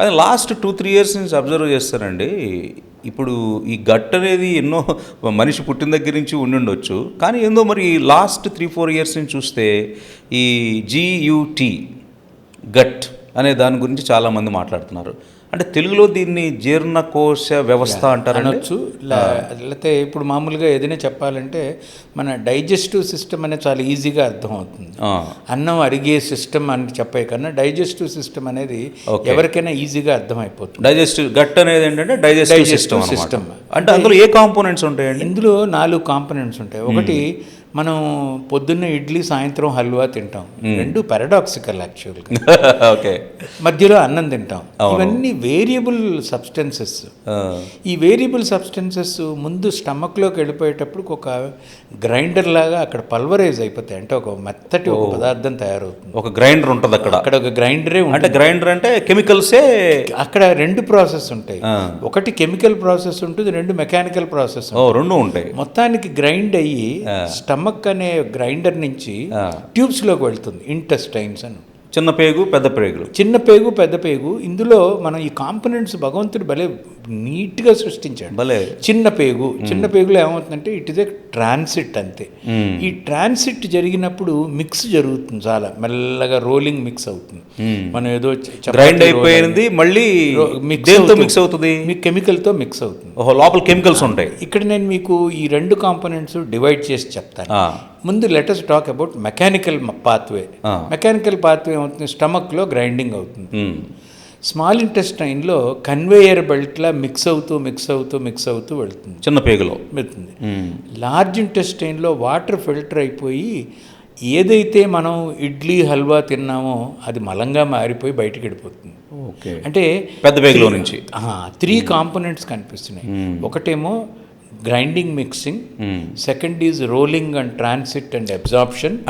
కానీ last 2-3 years నుంచి observe చేస్తానండి, ఇప్పుడు ఈ గట్ అనేది ఎన్నో మనిషి పుట్టిన దగ్గర నుంచి ఉండుండొచ్చు, కానీ ఏందో మరి లాస్ట్ 3-4 ఇయర్స్ నుంచి చూస్తే ఈ GUT గట్ అనే దాని గురించి చాలామంది మాట్లాడుతున్నారు. అంటే తెలుగులో దీన్ని జీర్ణకోశ వ్యవస్థ అనొచ్చు. లేకపోతే ఇప్పుడు మామూలుగా ఏదైనా చెప్పాలంటే మన డైజెస్టివ్ సిస్టమ్ అనేది చాలా ఈజీగా అర్థమవుతుంది. అన్నం అరిగే సిస్టమ్ అని చెప్పే కన్నా డైజెస్టివ్ సిస్టమ్ అనేది ఎవరికైనా ఈజీగా అర్థమైపోతుంది. డైజెస్టివ్ గట్ అనేది ఏంటంటే డైజెస్టివ్ సిస్టమ్. అంటే అందులో ఏ కాంపోనెంట్స్ ఉంటాయండి? ఇందులో 4 కాంపోనెంట్స్ ఉంటాయి. ఒకటి, మనం పొద్దున్న ఇడ్లీ, సాయంత్రం హల్వా తింటాం. రెండు పారాడాక్సికల్ యాక్చువల్గా. ఓకే. మధ్యలో అన్నం తింటాం. ఇవన్నీ వేరియబుల్ సబ్స్టెన్సెస్. ఈ వేరియబుల్ సబ్స్టెన్సెస్ ముందు స్టమక్లోకి వెళ్ళిపోయేటప్పుడు ఒక గ్రైండర్ లాగా అక్కడ పల్వరైజ్ అయిపోతాయి. అంటే ఒక మెత్తటి ఒక పదార్థం తయారవుతుంది. ఒక గ్రైండర్ ఉంటుంది అక్కడ ఒక గ్రైండరే ఉంటుంది. అంటే గ్రైండర్ అంటే కెమికల్సే. అక్కడ 2 ప్రాసెస్ ఉంటాయి. ఒకటి కెమికల్ ప్రాసెస్ ఉంటుంది, 2 మెకానికల్ ప్రాసెస్. 2 ఉంటాయి. మొత్తానికి గ్రైండ్ అయ్యి స్టమక్ అనే గ్రైండర్ నుంచి ట్యూబ్స్లోకి వెళ్తుంది. ఇంటెస్టైన్స్ అని. చిన్న పేగు, పెద్ద పేగులు. చిన్న పేగు, పెద్ద పేగు. ఇందులో మనం ఈ కాంపోనెంట్స్ భగవంతుడు భలే నీట్గా సృష్టించాడు. భలే. చిన్న పేగులో ఏమవుతుందంటే ఇట్ ఇస్ ఏ ట్రాన్సిట్ అంతే. ఈ ట్రాన్సిట్ జరిగినప్పుడు మిక్స్ జరుగుతుంది, చాలా మెల్లగా రోలింగ్ మిక్స్ అవుతుంది. మనం ఏదో గ్రైండ్ అయిపోయింది మళ్ళీ మిక్స్ అవుతుంది, కెమికల్తో మిక్స్ అవుతుంది. లోపల కెమికల్స్ ఉంటాయి. ఇక్కడ నేను మీకు ఈ 2 కాంపోనెంట్స్ డివైడ్ చేసి చెప్తాను. ముందు let us talk about mechanical pathway. Mechanical pathway ఏమవుతుంది, స్టమక్లో గ్రైండింగ్ అవుతుంది. స్మాల్ ఇంటెస్టైన్లో కన్వేయర్ బెల్ట్లా మిక్స్ అవుతూ వెళ్తుంది. చిన్న పేగులో వెళ్తుంది. లార్జ్ ఇంటెస్టైన్లో వాటర్ ఫిల్టర్ అయిపోయి ఏదైతే మనం ఇడ్లీ, హల్వా తిన్నామో అది మలంగా మారిపోయి బయటికి వెళ్ళిపోతుంది. అంటే పెద్ద పేగులో నుంచి 3 కాంపోనెంట్స్ కనిపిస్తున్నాయి. ఒకటేమో grinding, mixing. Second is rolling and transit and absorption.